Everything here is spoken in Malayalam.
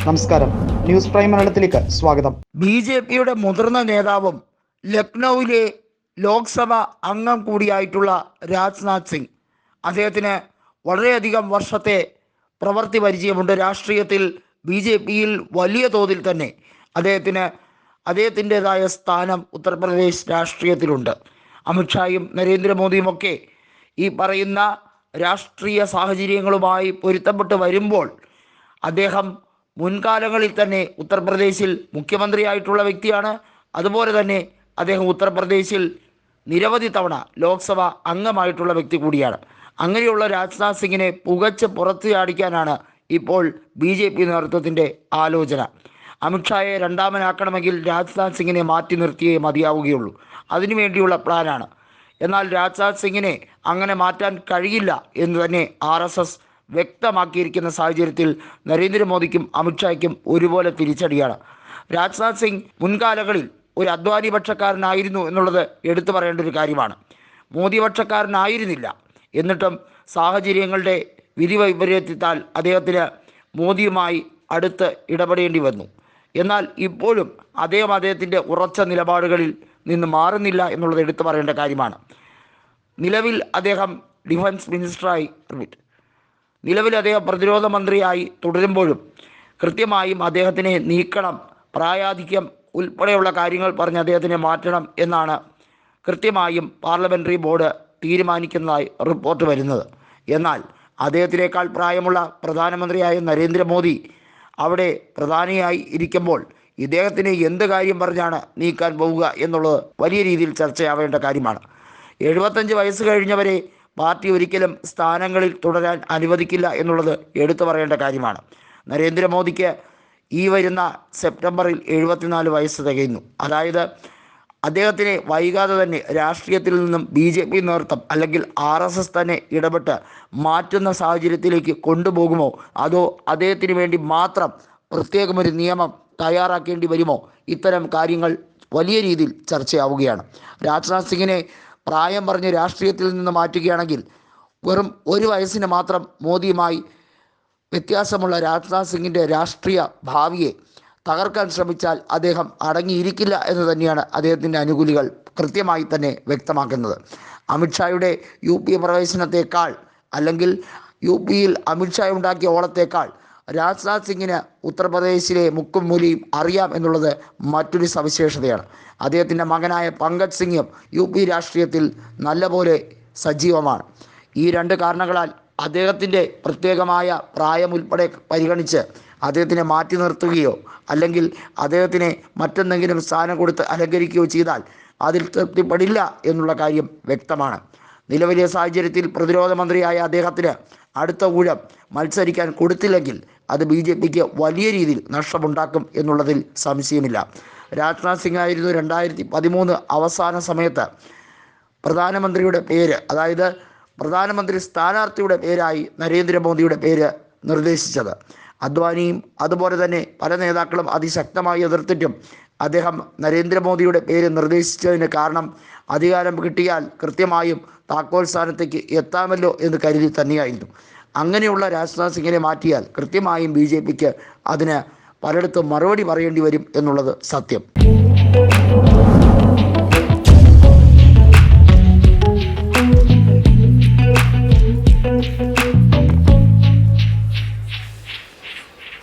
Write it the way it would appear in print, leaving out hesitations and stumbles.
നമസ്കാരം, ന്യൂസ് പ്രൈം മലയാളത്തിലേക്ക് സ്വാഗതം. ബി.ജെ.പിയുടെ മുതിർന്ന നേതാവും ലക്നൌവിലെ ലോക്സഭ അംഗം കൂടിയായിട്ടുള്ള രാജ്നാഥ് സിംഗ്, അദ്ദേഹത്തിന് വളരെയധികം വർഷത്തെ പ്രവൃത്തി പരിചയമുണ്ട്. രാഷ്ട്രീയത്തിൽ ബി.ജെ.പിയിൽ വലിയ തോതിൽ തന്നെ അദ്ദേഹത്തിൻ്റെതായ സ്ഥാനം ഉത്തർപ്രദേശ് രാഷ്ട്രീയത്തിലുണ്ട്. അമിത്ഷായും നരേന്ദ്രമോദിയുമൊക്കെ ഈ പറയുന്ന രാഷ്ട്രീയ സാഹചര്യങ്ങളുമായി പൊരുത്തപ്പെട്ട് വരുമ്പോൾ അദ്ദേഹം മുൻകാലങ്ങളിൽ തന്നെ ഉത്തർപ്രദേശിൽ മുഖ്യമന്ത്രിയായിട്ടുള്ള വ്യക്തിയാണ്. അതുപോലെ തന്നെ അദ്ദേഹം ഉത്തർപ്രദേശിൽ നിരവധി തവണ ലോക്സഭ അംഗമായിട്ടുള്ള വ്യക്തി കൂടിയാണ്. അങ്ങനെയുള്ള രാജ്നാഥ് സിംഗിനെ പുകച്ച് പുറത്തു ചാടിക്കാനാണ് ഇപ്പോൾ ബി.ജെ.പി നേതൃത്വത്തിൻ്റെ ആലോചന. അമിത്ഷായെ രണ്ടാമനാക്കണമെങ്കിൽ രാജ്നാഥ് സിംഗിനെ മാറ്റി നിർത്തിയേ മതിയാവുകയുള്ളൂ. അതിനുവേണ്ടിയുള്ള പ്ലാനാണ്. എന്നാൽ രാജ്നാഥ് സിംഗിനെ അങ്ങനെ മാറ്റാൻ കഴിയില്ല എന്ന് തന്നെ RSS വ്യക്തമാക്കിയിരിക്കുന്ന സാഹചര്യത്തിൽ നരേന്ദ്രമോദിക്കും അമിത്ഷായ്ക്കും ഒരുപോലെ തിരിച്ചടിയാണ്. രാജ്നാഥ് സിംഗ് മുൻകാലങ്ങളിൽ ഒരു അദ്വാനി പക്ഷക്കാരനായിരുന്നു എന്നുള്ളത് എടുത്തു പറയേണ്ട ഒരു കാര്യമാണ്. മോദി പക്ഷക്കാരനായിരുന്നില്ല. എന്നിട്ടും സാഹചര്യങ്ങളുടെ വിധി വൈപരീത്യത്താൽ അദ്ദേഹത്തിന് മോദിയുമായി അടുത്ത് ഇടപെടേണ്ടി വന്നു. എന്നാൽ ഇപ്പോഴും അദ്ദേഹത്തിൻ്റെ ഉറച്ച നിലപാടുകളിൽ നിന്ന് മാറുന്നില്ല എന്നുള്ളത് എടുത്തു പറയേണ്ട കാര്യമാണ്. നിലവിൽ അദ്ദേഹം ഡിഫൻസ് മിനിസ്റ്ററായി നിലവിൽ അദ്ദേഹം പ്രതിരോധ മന്ത്രിയായി തുടരുമ്പോഴും കൃത്യമായും അദ്ദേഹത്തിനെ നീക്കണം, പ്രായാധിക്യം ഉൾപ്പെടെയുള്ള കാര്യങ്ങൾ പറഞ്ഞ് അദ്ദേഹത്തിനെ മാറ്റണം എന്നാണ് കൃത്യമായും പാർലമെൻ്ററി ബോർഡ് തീരുമാനിക്കുന്നതായി റിപ്പോർട്ട് വരുന്നത്. എന്നാൽ അദ്ദേഹത്തിനേക്കാൾ പ്രായമുള്ള പ്രധാനമന്ത്രിയായ നരേന്ദ്രമോദി അവിടെ പ്രധാനിയായി ഇരിക്കുമ്പോൾ ഇദ്ദേഹത്തിന് എന്ത് കാര്യം പറഞ്ഞാണ് നീക്കാൻ പോവുക എന്നുള്ളത് വലിയ രീതിയിൽ ചർച്ചയാവേണ്ട കാര്യമാണ്. 75 വയസ്സ് കഴിഞ്ഞവരെ പാർട്ടി ഒരിക്കലും സ്ഥാനങ്ങളിൽ തുടരാൻ അനുവദിക്കില്ല എന്നുള്ളത് എടുത്തു പറയേണ്ട കാര്യമാണ്. നരേന്ദ്രമോദിക്ക് ഈ വരുന്ന സെപ്റ്റംബറിൽ 74 വയസ്സ് തികയുന്നു. അതായത് അദ്ദേഹത്തിനെ വൈകാതെ തന്നെ രാഷ്ട്രീയത്തിൽ നിന്നും ബി.ജെ.പി നേതൃത്വം അല്ലെങ്കിൽ RSS തന്നെ ഇടപെട്ട് മാറ്റുന്ന സാഹചര്യത്തിലേക്ക് കൊണ്ടുപോകുമോ, അതോ അദ്ദേഹത്തിന് വേണ്ടി മാത്രം പ്രത്യേകമൊരു നിയമം തയ്യാറാക്കേണ്ടി വരുമോ? ഇത്തരം കാര്യങ്ങൾ വലിയ രീതിയിൽ ചർച്ചയാവുകയാണ്. രാജ്നാഥ് സിംഗിനെ പ്രായം പറഞ്ഞ് രാഷ്ട്രീയത്തിൽ നിന്ന് മാറ്റുകയാണെങ്കിൽ വെറും 1 വയസ്സിന് മാത്രം മോദിയുമായി വ്യത്യാസമുള്ള രാജ്നാഥ് സിംഗിൻ്റെ രാഷ്ട്രീയ ഭാവിയെ തകർക്കാൻ ശ്രമിച്ചാൽ അദ്ദേഹം അടങ്ങിയിരിക്കില്ല എന്ന് തന്നെയാണ് അദ്ദേഹത്തിൻ്റെ അനുകൂലികൾ കൃത്യമായി തന്നെ വ്യക്തമാക്കുന്നത്. അമിത്ഷായുടെ UP പ്രവേശനത്തേക്കാൾ അല്ലെങ്കിൽ UPയിൽ അമിത്ഷാ ഉണ്ടാക്കിയ ഓളത്തേക്കാൾ രാജ്നാഥ് സിംഗിന് ഉത്തർപ്രദേശിലെ മുക്കും മൂലയും അറിയാം എന്നുള്ളത് മറ്റൊരു സവിശേഷതയാണ്. അദ്ദേഹത്തിൻ്റെ മകനായ പങ്കജ് സിംഗും UP രാഷ്ട്രീയത്തിൽ നല്ലപോലെ സജീവമാണ്. ഈ 2 കാരണങ്ങളാൽ അദ്ദേഹത്തിൻ്റെ പ്രത്യേകമായ പ്രായം ഉൾപ്പെടെ പരിഗണിച്ച് അദ്ദേഹത്തിനെ മാറ്റി നിർത്തുകയോ അല്ലെങ്കിൽ അദ്ദേഹത്തിനെ മറ്റെന്തെങ്കിലും സ്ഥാനം കൊടുത്ത് അലങ്കരിക്കുകയോ ചെയ്താൽ അതിൽ തൃപ്തിപ്പെടില്ല എന്നുള്ള കാര്യം വ്യക്തമാണ്. നിലവിലെ സാഹചര്യത്തിൽ പ്രതിരോധ മന്ത്രിയായ അദ്ദേഹത്തിന് അടുത്ത ഊഴം മത്സരിക്കാൻ കൊടുത്തില്ലെങ്കിൽ അത് ബി.ജെ.പിക്ക് വലിയ രീതിയിൽ നഷ്ടമുണ്ടാക്കും എന്നുള്ളതിൽ സംശയമില്ല. രാജ്നാഥ് സിംഗ് ആയിരുന്നു 2013 അവസാന സമയത്ത് പ്രധാനമന്ത്രിയുടെ പേര്, അതായത് പ്രധാനമന്ത്രി സ്ഥാനാർത്ഥിയുടെ പേരായി നരേന്ദ്രമോദിയുടെ പേര് നിർദ്ദേശിച്ചത്. അദ്വാനിയും അതുപോലെ തന്നെ പല നേതാക്കളും അതിശക്തമായി എതിർത്തിട്ടും അദ്ദേഹം നരേന്ദ്രമോദിയുടെ പേര് നിർദ്ദേശിച്ചതിന് കാരണം അധികാരം കിട്ടിയാൽ കൃത്യമായും താക്കോൽ സ്ഥാനത്തേക്ക് എത്താമല്ലോ എന്ന് കരുതി തന്നെയായിരുന്നു. അങ്ങനെയുള്ള രാജ്നാഥ് സിംഗിനെ മാറ്റിയാൽ കൃത്യമായും ബി.ജെ.പിക്ക് അതിന് പലയിടത്തും മറുപടി പറയേണ്ടി വരും എന്നുള്ളത് സത്യം.